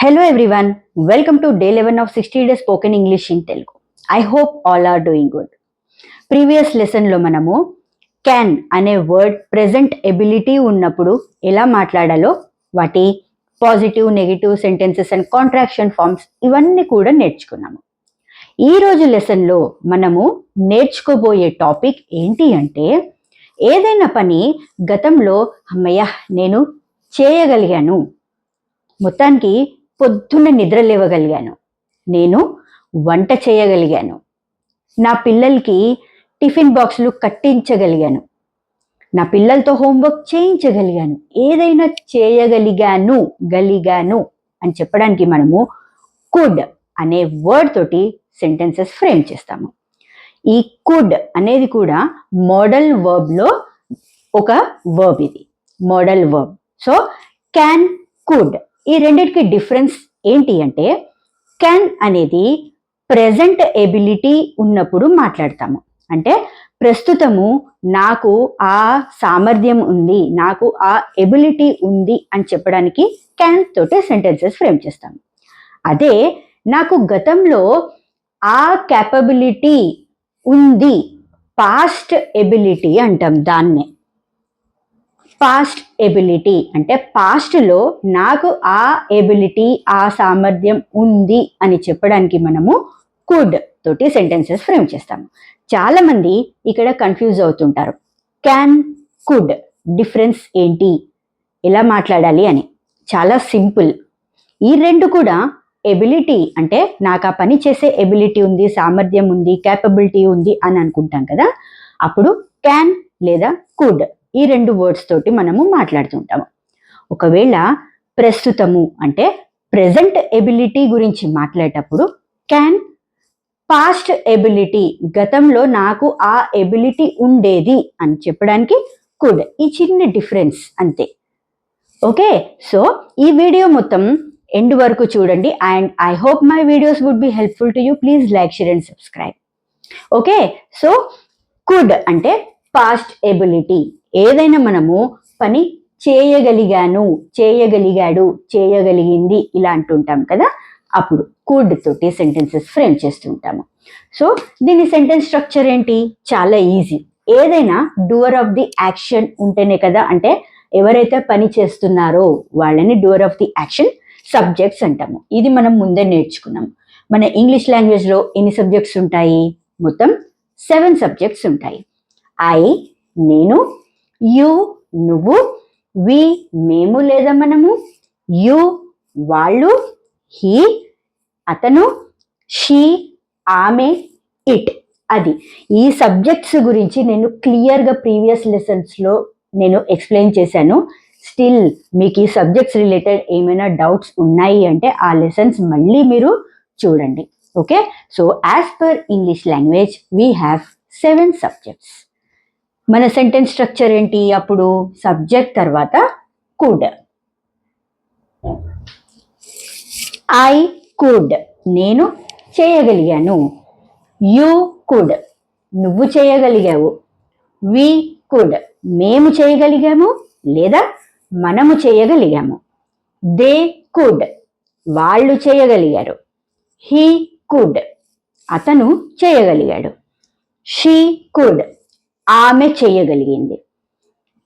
Hello everyone, welcome to day 11 of 60 days spoken English in Telugu. I hope all are doing good. Previous లెసన్లో మనము can అనే word present ability ఉన్నప్పుడు ఎలా మాట్లాడాలో వాటి positive negative sentences and contraction forms ఇవన్నీ కూడా నేర్చుకున్నాము. ఈరోజు లెసన్లో మనము నేర్చుకోబోయే టాపిక్ ఏంటి అంటే ఏదైనా పని గతంలో అమ్మయ్య నేను చేయగలిగాను, మొత్తానికి పొద్దున్న నిద్ర లేవగలిగాను, నేను వంట చేయగలిగాను, నా పిల్లలకి టిఫిన్ బాక్సులు కట్టించగలిగాను, నా పిల్లలతో హోంవర్క్ చేయించగలిగాను, ఏదైనా చేయగలిగాను అని చెప్పడానికి మనము కుడ్ అనే వర్డ్ తోటి సెంటెన్సెస్ ఫ్రేమ్ చేస్తాము. ఈ కుడ్ అనేది కూడా మోడల్ వర్బ్లో ఒక వర్బ్, ఇది model verb. So can, could ఈ రెండింటికి డిఫరెన్స్ ఏంటి అంటే క్యాన్ అనేది ప్రెజెంట్ ఎబిలిటీ ఉన్నప్పుడు మాట్లాడతాము. అంటే ప్రస్తుతము నాకు ఆ సామర్థ్యం ఉంది, నాకు ఆ ఎబిలిటీ ఉంది అని చెప్పడానికి క్యాన్ తోటే సెంటెన్సెస్ ఫ్రేమ్ చేస్తాము. అదే నాకు గతంలో ఆ క్యాపబిలిటీ ఉంది, పాస్ట్ ఎబిలిటీ అంటాం దాన్నే. పాస్ట్ ఎబిలిటీ అంటే పాస్ట్లో నాకు ఆ ఎబిలిటీ, ఆ సామర్థ్యం ఉంది అని చెప్పడానికి మనము కుడ్ తోటి సెంటెన్సెస్ ఫ్రేమ్ చేస్తాము. చాలా మంది ఇక్కడ కన్ఫ్యూజ్ అవుతుంటారు, క్యాన్ కుడ్ డిఫరెన్స్ ఏంటి, ఎలా మాట్లాడాలి అని. చాలా సింపుల్. ఈ రెండు కూడా ఎబిలిటీ అంటే నాకు ఆ పని చేసే ఎబిలిటీ ఉంది, సామర్థ్యం ఉంది, క్యాపబిలిటీ ఉంది అని అనుకుంటాం కదా, అప్పుడు క్యాన్ లేదా కుడ్ ఈ రెండు వర్డ్స్ తోటి మనము మాట్లాడుతుంటాము. ఒకవేళ ప్రస్తుతము అంటే ప్రెజెంట్ ఎబిలిటీ గురించి మాట్లాడేటప్పుడు క్యాన్, పాస్ట్ ఎబిలిటీ గతంలో నాకు ఆ ఎబిలిటీ ఉండేది అని చెప్పడానికి కుడ్. ఈ చిన్న డిఫరెన్స్ అంతే. ఓకే, సో ఈ వీడియో మొత్తం ఎండ్ వరకు చూడండి and I hope my videos would be helpful to you. Please like, share and subscribe. Okay, so could అంటే పాస్ట్ ఎబిలిటీ. ఏదైనా మనము పని చేయగలిగాను, చేయగలిగాడు, చేయగలిగింది ఇలా అంటుంటాం కదా, అప్పుడు కుడ్ తోటి సెంటెన్సెస్ ఫ్రేమ్ చేస్తుంటాము. సో దీని సెంటెన్స్ స్ట్రక్చర్ ఏంటి? చాలా ఈజీ. ఏదైనా డూయర్ ఆఫ్ ది యాక్షన్ ఉంటేనే కదా, అంటే ఎవరైతే పని చేస్తున్నారో వాళ్ళని doer of the action subjects అంటాము. ఇది మనం ముందే నేర్చుకున్నాం. మన ఇంగ్లీష్ లాంగ్వేజ్లో ఎన్ని సబ్జెక్ట్స్ ఉంటాయి? మొత్తం 7 సబ్జెక్ట్స్ ఉంటాయి. ఐ నేను, యు నువ్వు, వి మేము లేదా మనము, యు వాళ్ళు, హీ అతను, షీ ఆమె, ఇట్ అది. ఈ సబ్జెక్ట్స్ గురించి నేను క్లియర్గా ప్రీవియస్ లెసన్స్లో నేను ఎక్స్ప్లెయిన్ చేశాను. స్టిల్ మీకు ఈ సబ్జెక్ట్స్ రిలేటెడ్ ఏమైనా డౌట్స్ ఉన్నాయి అంటే ఆ లెసన్స్ మళ్ళీ మీరు చూడండి. Okay, so as per English language we have 7 subjects. మన సెంటెన్స్ స్ట్రక్చర్ ఏంటి? అప్పుడు సబ్జెక్ట్ తర్వాత కుడ్. ఐ కుడ్ నేను చేయగలిగాను, యు కుడ్ నువ్వు చేయగలిగావు, వి కుడ్ మేము చేయగలిగాము లేదా మనము చేయగలిగాము, దే కుడ్ వాళ్ళు చేయగలిగారు, హీ కుడ్ అతను చేయగలిగాడు, షీ కుడ్ ఆమె చేయగలిగింది,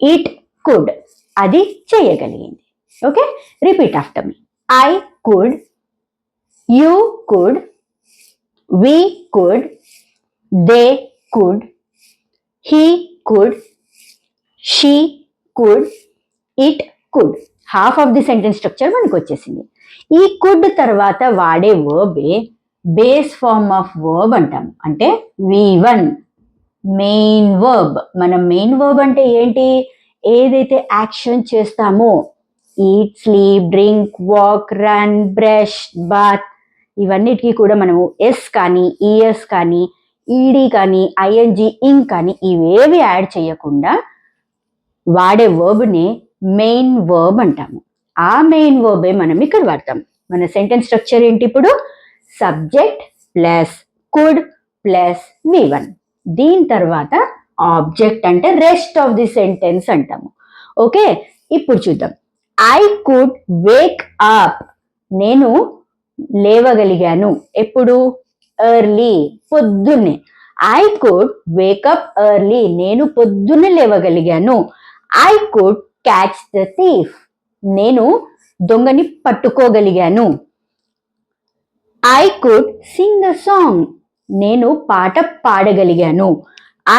ఇట్ కుడ్ అది చేయగలిగింది. Okay, repeat after me. I could, you could, we could, they could, he could, she could, it could. Half of the sentence structure మనకు వచ్చేసింది. ఈ కుడ్ తర్వాత వాడే వర్బే బేస్ ఫార్మ్ ఆఫ్ వర్బ్ అంటాం. అంటే V1 మెయిన్ వర్బ్. మనం main verb అంటే ఏంటి? ఏదైతే యాక్షన్ చేస్తామో, eat, sleep, drink, walk, run, brush, bath ఇవన్నిటికీ కూడా మనము ఎస్ కానీ, ఈఎస్ కానీ, ఈడి కానీ, ఐఎన్జి, ఇంగ్ కానీ ఇవేవి యాడ్ చేయకుండా వాడే వర్బ్ని మెయిన్ వర్బ్ అంటాము. ఆ మెయిన్ వర్బే మనం ఇక్కడ వాడతాం. మన సెంటెన్స్ స్ట్రక్చర్ ఏంటి ఇప్పుడు? Subject plus could plus V1. దీని తర్వాత ఆబ్జెక్ట్ అంటే రెస్ట్ ఆఫ్ ది సెంటెన్స్ అంటాము. ఓకే, ఇప్పుడు చూద్దాం. ఐ కుడ్ వేక్ అప్ నేను లేవగలిగాను. ఎప్పుడు? ఎర్లీ, పొద్దున్నే. ఐ కుడ్ వేకప్ ఎర్లీ, నేను పొద్దున్నే లేవగలిగాను. I could catch the thief, నేను దొంగని పట్టుకోగలిగాను. I could sing a song, నేను పాట పాడగలిగాను.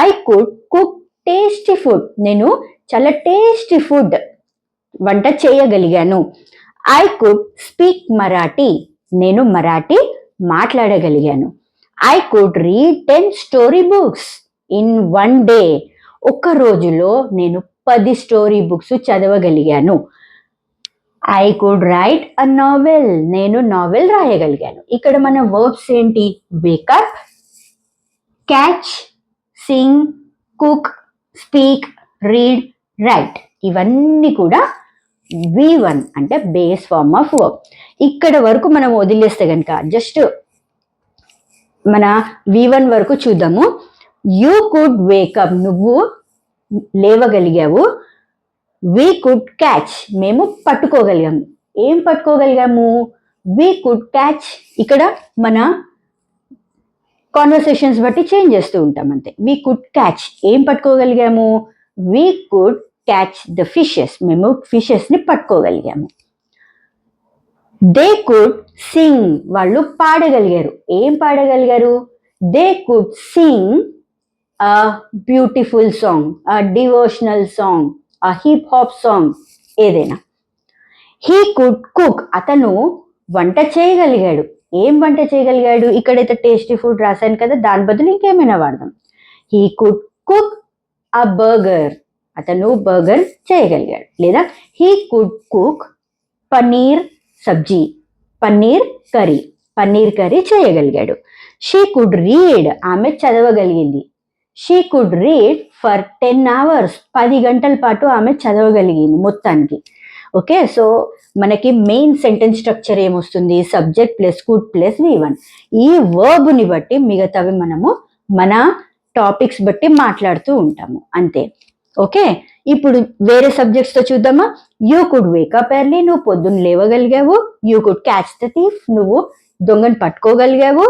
I could cook tasty food, నేను చాలా టేస్టీ ఫుడ్ వంట చేయగలిగాను. ఐ కుడ్ స్పీక్ మరాఠీ, నేను మరాఠీ మాట్లాడగలిగాను. I could read 10 story books in 1 day, ఒక్క రోజులో నేను 10 స్టోరీ బుక్స్ చదవగలిగాను. I could write a novel, నేను నావెల్ రాయగలిగాను. ఇక్కడ మన వర్బ్స్ ఏంటి? Wake up, catch, sing, cook, speak, read, write. ఇవన్నీ కూడా V1 అంటే బేస్ ఫార్మ్ ఆఫ్ వర్బ్. ఇక్కడ వరకు మనం వదిలేస్తే కనుక జస్ట్ మన V1 వరకు చూద్దాము. యూ కుడ్ వేకప్, నువ్వు లేవగలిగావు. వి కుడ్ క్యాచ్, మేము పట్టుకోగలిగాము. ఏం పట్టుకోగలిగాము? We could catch. ఇక్కడ మన కాన్వర్సేషన్స్ బట్టి చేంజ్ చేస్తూ ఉంటాం అంతే. వి కుడ్ క్యాచ్, ఏం పట్టుకోగలిగాము? We could catch the fishes, మేము ఫిషెస్ ని పట్టుకోగలిగాము. దే కుడ్ సింగ్, వాళ్ళు పాడగలిగారు. ఏం పాడగలిగారు? They could sing a beautiful song, a devotional song, a hip hop song, ఏదైనా. హీ కుడ్ కుక్, అతను వంట చేయగలిగాడు. ఏం వంట చేయగలిగాడు? ఇక్కడైతే టేస్టీ ఫుడ్ రాశాను కదా, దాని బదులు ఇంకేమైనా వాడదాం. He could cook a burger, అతను బర్గర్ చేయగలిగాడు. లేదా he could cook paneer sabzi, paneer curry, paneer curry చేయగలిగాడు. షీ కుడ్ రీడ్, ఆమె చదవగలిగింది. She could read for 10 hours, 10 గంటల పాటు ఆమె చదవగలిగింది మొత్తానికి. ఓకే, సో మనకి మెయిన్ సెంటెన్స్ స్ట్రక్చర్ ఏమొస్తుంది? Subject plus could plus V1. ఈ వర్బ్ని బట్టి మిగతావి మనము మన టాపిక్స్ బట్టి మాట్లాడుతూ ఉంటాము అంతే. ఓకే, ఇప్పుడు వేరే సబ్జెక్ట్స్ తో చూద్దామా. యూ కుడ్ వేకప్ ఎర్లీ, నువ్వు పొద్దున్న లేవగలిగావు. You could catch the thief, నువ్వు దొంగను పట్టుకోగలిగావు.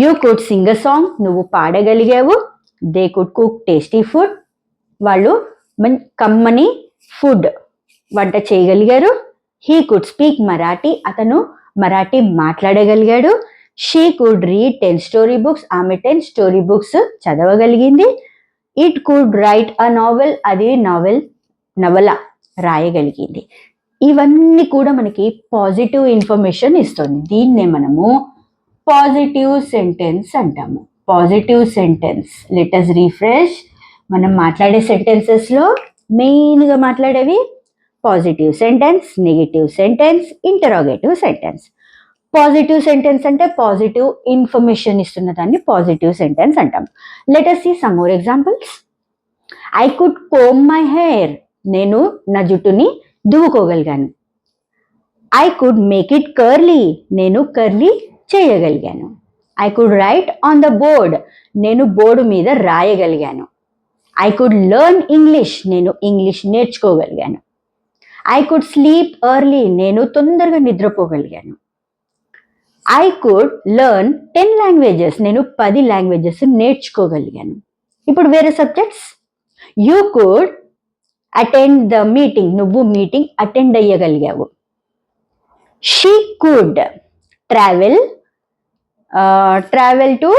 You could sing a song, నువ్వు పాడగలిగావు. They could cook tasty food, వాళ్ళు కమ్మని ఫుడ్ వంట చేయగలిగారు. హీ కుడ్ స్పీక్ మరాఠీ, అతను మరాఠీ మాట్లాడగలిగాడు. She could read 10 story books, ఆమె 10 స్టోరీ బుక్స్ చదవగలిగింది. It could write a novel, అది నవల రాయగలిగింది. ఇవన్నీ కూడా మనకి పాజిటివ్ ఇన్ఫర్మేషన్ ఇస్తుంది. దీన్నే మనము పాజిటివ్ సెంటెన్స్ అంటాము. Positive sentence. Let us refresh. మనం మాట్లాడే సెంటెన్సెస్లో మెయిన్గా మాట్లాడేవి positive sentence, negative sentence, interrogative sentence. Positive sentence అంటే పాజిటివ్ ఇన్ఫర్మేషన్ ఇస్తున్న దాన్ని పాజిటివ్ సెంటెన్స్ అంటాం. లెట్ us see some more examples. I could comb my hair, నేను నా జుట్టుని దువ్వుకోగలిగాను. I could make it curly, నేను కర్లీ చేయగలిగాను. I could write on the board, నేను బోర్డు మీద రాయగలిగాను. ఐ కుడ్ లెర్న్ ఇంగ్లీష్, నేను ఇంగ్లీష్ నేర్చుకోగలిగాను. ఐ కుడ్ స్లీప్ ఎర్లీ, నేను తొందరగా నిద్రపోగలిగాను. ఐ కుడ్ లెర్న్ 10 languages, నేను 10 languages నేర్చుకోగలిగాను. ఇప్పుడు వేరే subjects. You could attend the meeting, నువ్వు మీటింగ్ అటెండ్ అయ్యగలిగావు. She could travel to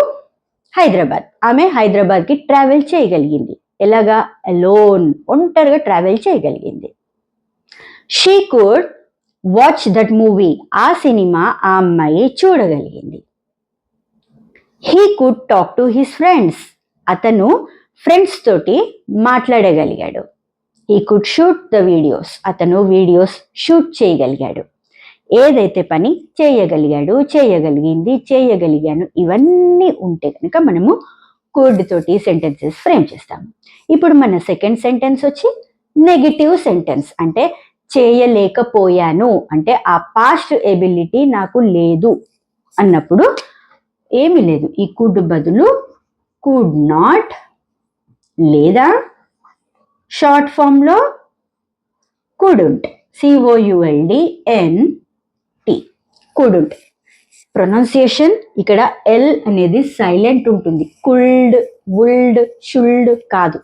Hyderabad, ఆమె హైదరాబాద్కి ట్రావెల్ చేయగలిగింది. ఎలాగా? అలోన్, ఒంటరిగా ట్రావెల్ చేయగలిగింది. She could watch that movie, ఆ సినిమా ఆ అమ్మాయి చూడగలిగింది. He could talk to his friends, అతను ఫ్రెండ్స్ తోటి మాట్లాడగలిగాడు. He could shoot the videos, అతను వీడియోస్ షూట్ చేయగలిగాడు. ఏదైతే పని చేయగలిగింది, చేయగలిగాను, ఇవన్నీ ఉంటే కనుక మనము కుడ్ తోటి సెంటెన్సెస్ ఫ్రేమ్ చేస్తాము. ఇప్పుడు మన సెకండ్ సెంటెన్స్ వచ్చి నెగిటివ్ సెంటెన్స్. అంటే చేయలేకపోయాను, అంటే ఆ పాస్ట్ ఎబిలిటీ నాకు లేదు అన్నప్పుడు ఏమీ లేదు. ఈ కుడ్ బదులు కుడ్ నాట్, లేదా షార్ట్ ఫామ్లో కుడుంట్, COULDNT, కుడుంట్. ప్రొనౌన్సియేషన్ ఇక్కడ ఎల్ అనేది సైలెంట్ ఉంటుంది. కుల్డ్, వుల్డ్, షుల్డ్ కాదు.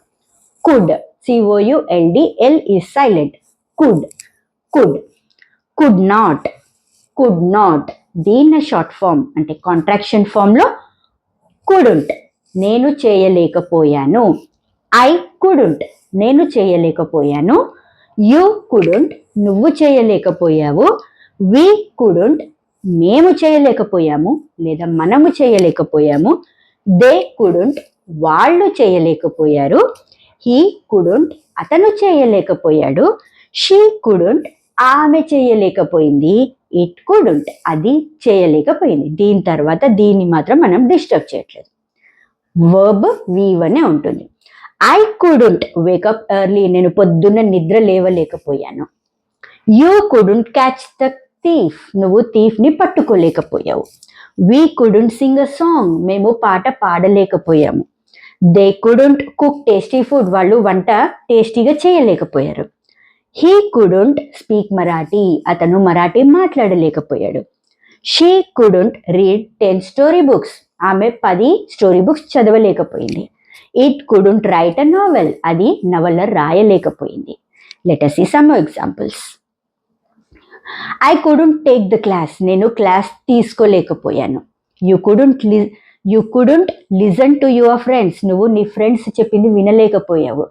Could, COULD, L is silent. Could, could. Could not, could not. దీన్ని షార్ట్ ఫామ్ అంటే కాంట్రాక్షన్ ఫామ్లో కుడుంట్, నేను చేయలేకపోయాను. ఐ కుడుంట్, నేను చేయలేకపోయాను. యూ కుడుంట్, నువ్వు చేయలేకపోయావు. వి కుడుంట్, మేము చేయలేకపోయాము లేదా మనము చేయలేకపోయాము. దే కుడుంట్, వాళ్ళు చేయలేకపోయారు. హీ కుడుంట్, అతను చేయలేకపోయాడు. షీ కుడుంట్, ఆమె చేయలేకపోయింది. ఇట్ కుడుంట్, అది చేయలేకపోయింది. దీని తర్వాత దీన్ని మాత్రం మనం డిస్టర్బ్ చేయట్లేదు. వర్బ్ V1 ఉంటుంది. ఐ కుడుంట్ వేకప్ ఎర్లీ, నేను పొద్దున్న నిద్ర లేవలేకపోయాను. You couldn't catch the thief, నువ్వు థీఫ్ని పట్టుకోలేకపోయావు. We couldn't sing a song, మేము పాట పాడలేకపోయాము. They couldn't cook tasty food, వాళ్ళు వంట టేస్టీగా చేయలేకపోయారు. హీ కుడుంట్ స్పీక్ మరాఠీ, అతను మరాఠీ మాట్లాడలేకపోయాడు. She couldn't read 10 story books, ఆమె 10 స్టోరీ బుక్స్ చదవలేకపోయింది. It couldn't write a novel, అది నవల రాయలేకపోయింది. Let us see some examples. I couldn't take the class, నేను క్లాస్ తీసుకోలేకపోయాను. You కుడుంట్ listen to your friends, నువ్వు నీ ఫ్రెండ్స్ చెప్పింది వినలేకపోయావు.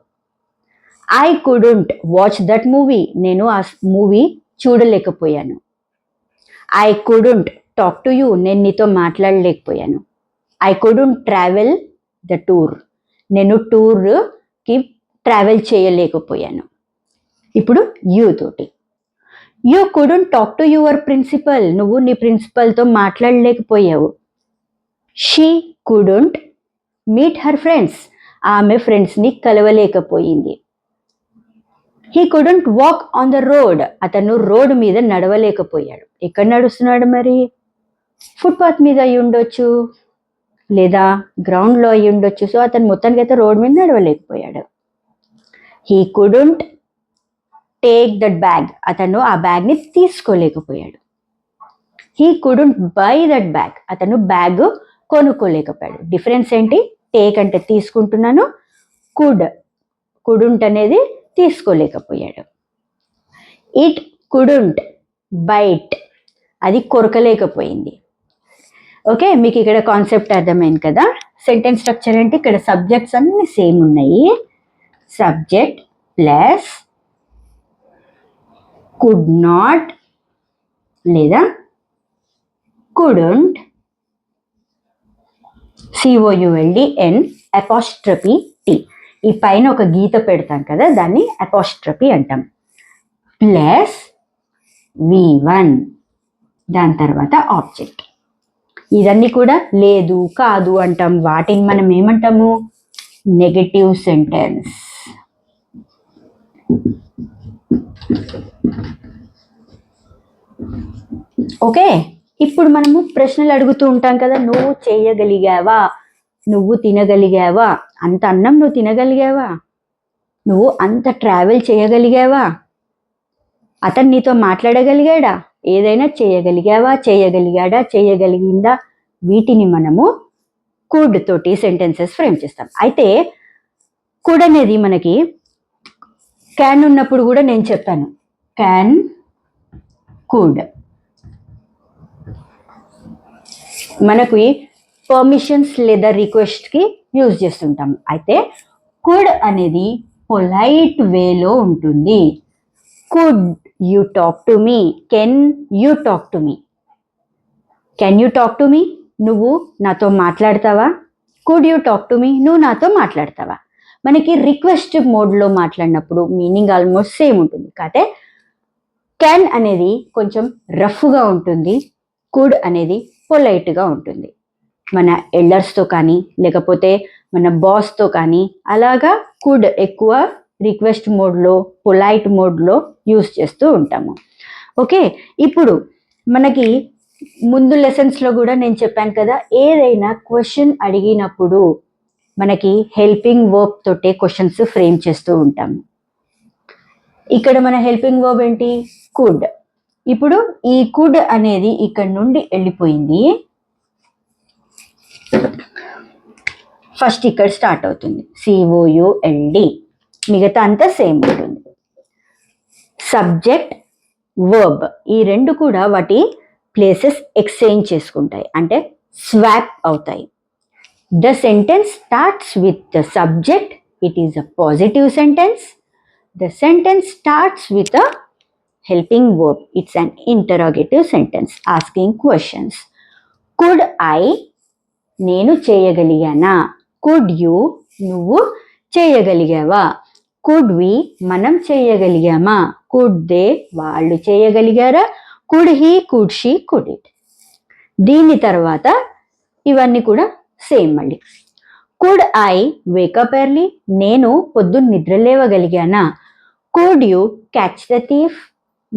I couldn't watch that movie, నేను ఆ మూవీ చూడలేకపోయాను. I couldn't talk to you, నేను నీతో మాట్లాడలేకపోయాను. I couldn't travel the tour, నేను టూర్కి ట్రావెల్ చేయలేకపోయాను. ఇప్పుడు యూ తోటి. You couldn't talk to your principal, నువ్వు నీ ప్రిన్సిపల్తో మాట్లాడలేకపోయావు. She couldn't meet her friends, ఆమె ఫ్రెండ్స్ని కలవలేకపోయింది. He couldn't walk on the road, అతను రోడ్ మీద నడవలేకపోయాడు. ఎక్కడ నడుస్తున్నాడు మరి? ఫుట్పాత్ మీద అయి ఉండొచ్చు లేదా గ్రౌండ్లో అయి ఉండొచ్చు. సో అతను మొత్తానికి అయితే రోడ్ మీద నడవలేకపోయాడు. He couldn't take that bag, అతను ఆ బ్యాగ్ని తీసుకోలేకపోయాడు. He couldn't buy that bag, అతను బ్యాగ్ కొనుక్కోలేకపోయాడు. డిఫరెన్స్ ఏంటి? టేక్ అంటే తీసుకుంటున్నాను, కుడుంట్ అనేది తీసుకోలేకపోయాడు. ఇట్ కుడుంట్ బైట్, అది కొరకలేకపోయింది. ఓకే, మీకు ఇక్కడ కాన్సెప్ట్ అర్థమైంది కదా. సెంటెన్స్ స్ట్రక్చర్ అంటే ఇక్కడ సబ్జెక్ట్స్ అన్ని సేమ్ ఉన్నాయి. సబ్జెక్ట్ ప్లస్ కుడ్ నాట్ లేదా కుడుంట్, COULDN అపాస్ట్రఫీ T, ఈ పైన ఒక గీత పెడతాం కదా, దాన్ని అపాస్ట్రఫీ అంటాం. ప్లస్ V1, దాని తర్వాత ఆబ్జెక్ట్. ఇవన్నీ కూడా లేదు కాదు అంటాం, వాటిని మనం ఏమంటాము? Negative sentence. ఓకే, ఇప్పుడు మనము ప్రశ్నలు అడుగుతూ ఉంటాం కదా. నువ్వు చేయగలిగావా? నువ్వు తినగలిగావా? అంత అన్నం నువ్వు తినగలిగావా? నువ్వు అంత ట్రావెల్ చేయగలిగావా? అతను నీతో మాట్లాడగలిగాడా? ఏదైనా చేయగలిగావా? చేయగలిగాడా? చేయగలిగిందా? వీటిని మనము కుడ్ తోటి సెంటెన్సెస్ ఫ్రేమ్ చేస్తాం. అయితే కుడ్ అనేది మనకి క్యాన్ ఉన్నప్పుడు కూడా నేను చెప్పాను, క్యాన్, కుడ్. మనకు పర్మిషన్స్ లేదా రిక్వెస్ట్కి యూజ్ చేస్తుంటాము. అయితే కుడ్ అనేది పొలైట్ వేలో ఉంటుంది. Could you talk to me? Can you talk to me? Can you talk to me, నువ్వు నాతో మాట్లాడతావా? Could you talk to me, నువ్వు నాతో మాట్లాడతావా? మనకి రిక్వెస్ట్ మోడ్లో మాట్లాడినప్పుడు మీనింగ్ ఆల్మోస్ట్ సేమ్ ఉంటుంది. కాకపోతే క్యాన్ అనేది కొంచెం రఫ్గా ఉంటుంది, కుడ్ అనేది పొలైట్గా ఉంటుంది. మన ఎల్డర్స్తో కానీ లేకపోతే మన బాస్తో కానీ అలాగా కుడ్ ఎక్కువ రిక్వెస్ట్ మోడ్లో, పొలైట్ మోడ్లో యూస్ చేస్తూ ఉంటాము. ఓకే, ఇప్పుడు మనకి ముందు లెసన్స్లో కూడా నేను చెప్పాను కదా, ఏదైనా క్వశ్చన్ అడిగినప్పుడు మనకి హెల్పింగ్ వర్బ్ తోటే క్వశ్చన్స్ ఫ్రేమ్ చేస్తూ ఉంటాము. ఇక్కడ మన హెల్పింగ్ వర్బ్ ఏంటి? కుడ్. ఇప్పుడు ఈ కుడ్ అనేది ఇక్కడ నుండి వెళ్ళిపోయింది, ఫస్ట్ ఇక్కడ స్టార్ట్ అవుతుంది COULD, మిగతా అంతా సేమ్ ఉంటుంది. సబ్జెక్ట్ వర్బ్ ఈ రెండు కూడా వాటి ప్లేసెస్ ఎక్స్చేంజ్ చేసుకుంటాయి, అంటే స్వాప్ అవుతాయి. The sentence starts with the subject, it is a positive sentence. The sentence starts with a helping verb, it's an interrogative sentence asking questions. Could I, నేను చేయగలిగానా. Could you, నువ్వు చేయగలిగావా. Could వి, మనం చేయగలిగామా. Could they, వాళ్ళు చేయగలిగారా. Could he, could she, could it. దీని తర్వాత ఇవన్నీ కూడా same మళ్ళీ. కుడ్ ఐ వేకప్ ఎర్లీ, నేను పొద్దున్న నిద్ర లేవగలిగానా. Could you catch the thief,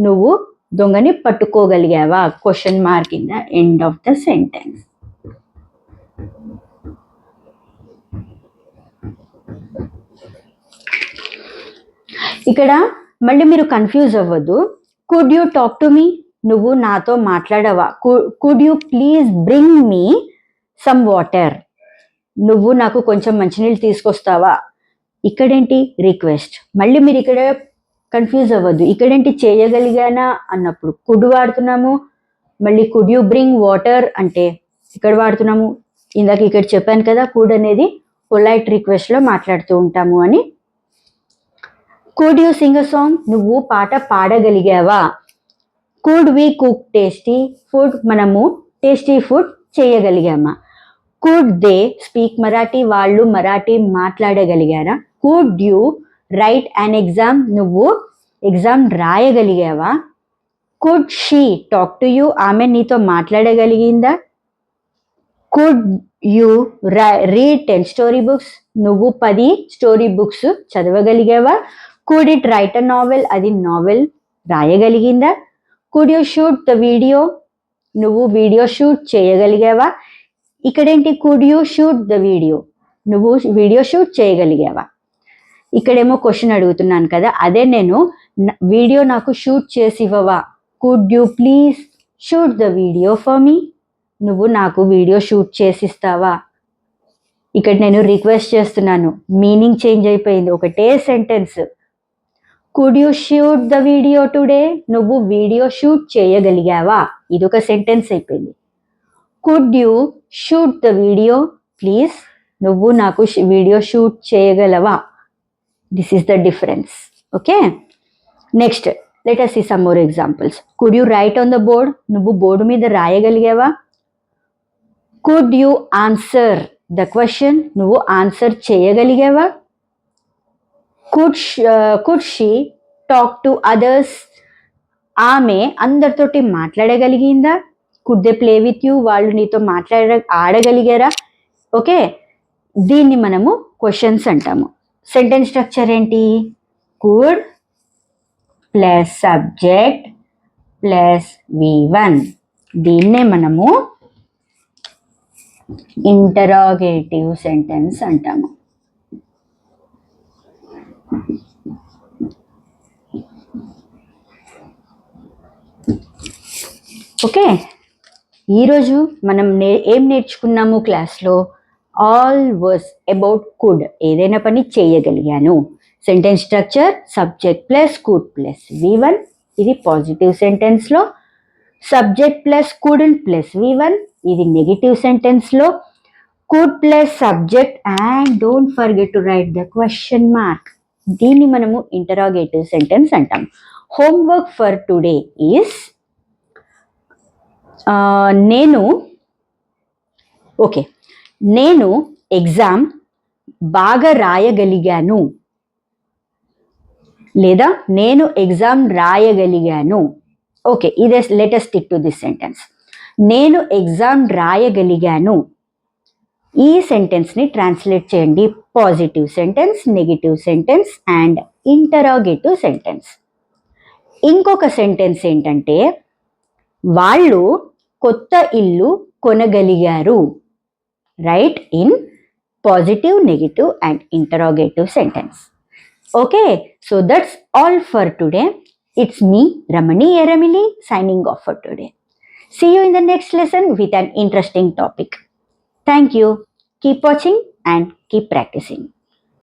నువ్వు దొంగని పట్టుకోగలిగావా. Question mark in the end of the sentence. ఇక్కడ మళ్ళీ మీరు కన్ఫ్యూజ్ అవ్వద్దు. Could you talk to me, నువ్వు నాతో మాట్లాడవా. Could you please bring me some water, నువ్వు నాకు కొంచెం మంచినీళ్ళు తీసుకొస్తావా. ఇక్కడేంటి రిక్వెస్ట్. మళ్ళీ మీరు ఇక్కడ కన్ఫ్యూజ్ అవ్వద్దు. ఇక్కడేంటి చేయగలిగానా అన్నప్పుడు కుడ్ వాడుతున్నాము, మళ్ళీ కుడ్ యూ బ్రింగ్ వాటర్ అంటే ఇక్కడ వాడుతున్నాము. ఇందాక ఇక్కడ చెప్పాను కదా కుడ్ అనేది పొలైట్ రిక్వెస్ట్ లో మాట్లాడుతూ ఉంటాము అని. Could you sing a song, నువ్వు పాట పాడగలిగావా. Could we cook tasty food, మనము టేస్టీ ఫుడ్ చేయగలిగామా. కుడ్ దే స్పీక్ మరాఠీ, వాళ్ళు మరాఠీ మాట్లాడగలిగారా. Could you write an exam, నువ్వు ఎగ్జామ్ రాయగలిగావా. Could she talk to you, ఆమె నీతో మాట్లాడగలిగిందా. Could you read 10 story books, నువ్వు 10 స్టోరీ బుక్స్ చదవగలిగావా. Could it write a novel, అది నావెల్ రాయగలిగిందా. Could you shoot the video, నువ్వు వీడియో షూట్ చేయగలిగావా. ఇక్కడేంటి could you shoot the video, నువ్వు వీడియో షూట్ చేయగలిగావా. ఇక్కడేమో క్వశ్చన్ అడుగుతున్నాను కదా, అదే నేను వీడియో నాకు షూట్ చేసి ఇవ్వవా. Could you please shoot the video for me, నువ్వు నాకు వీడియో షూట్ చేసిస్తావా. ఇక్కడ నేను రిక్వెస్ట్ చేస్తున్నాను, మీనింగ్ చేంజ్ అయిపోయింది, ఒకటే sentence. Could you shoot the video today, నువ్వు వీడియో షూట్ చేయగలిగావా, ఇదొక సెంటెన్స్ అయిపోయింది. Could you shoot the video please, నువ్వు నాకు వీడియో షూట్ చేయగలవా. This is the difference. Okay. Next, let us see some more examples. Could you write on the board? నువ్వు board మీద రాయగలిగావా. Could you answer the question? నువ్వు answer చేయగలిగావా. Could she talk to others? ఆమె అందరితోటి మాట్లాడగలిగిందా. Could they play with you? వాళ్ళు నీతో ఆడగలిగారా. Okay, దీన్ని మనము questions అంటాము. సెంటెన్స్ స్ట్రక్చర్ ఏంటి, could plus subject plus V1, దీన్నే మనము ఇంటరాగేటివ్ సెంటెన్స్ అంటాము. ఓకే, ఈరోజు మనం ఏం నేర్చుకున్నాము క్లాస్లో. ఆల్ వాస్ అబౌట్ కుడ్, ఏదైనా పని చేయగలిగాను. Sentence structure subject plus could plus V1, ఇది పాజిటివ్ సెంటెన్స్లో. Subject plus couldn't plus V1, ఇది నెగిటివ్ సెంటెన్స్లో. Could plus subject and don't forget to write the question mark, దీన్ని మనము ఇంటరాగేటివ్ సెంటెన్స్ అంటాం. హోంవర్క్ ఫర్ టుడే ఈస్, నేను exam బాగా రాయగలిగాను, లేదా నేను ఎగ్జామ్ రాయగలిగాను. ఓకే, ఇదే let us stick to this sentence. నేను ఎగ్జామ్ రాయగలిగాను. ఈ సెంటెన్స్ని ట్రాన్స్లేట్ చేయండి. Positive sentence, negative sentence and interrogative sentence. ఇంకొక సెంటెన్స్ ఏంటంటే, వాళ్ళు కొత్త ఇల్లు కొనగలిగారు. Write in positive, negative and interrogative sentence. Okay, so that's all for today. It's me, Ramani Eramili, signing off for today. See you in the next lesson with an interesting topic. Thank you. Keep watching and keep practicing.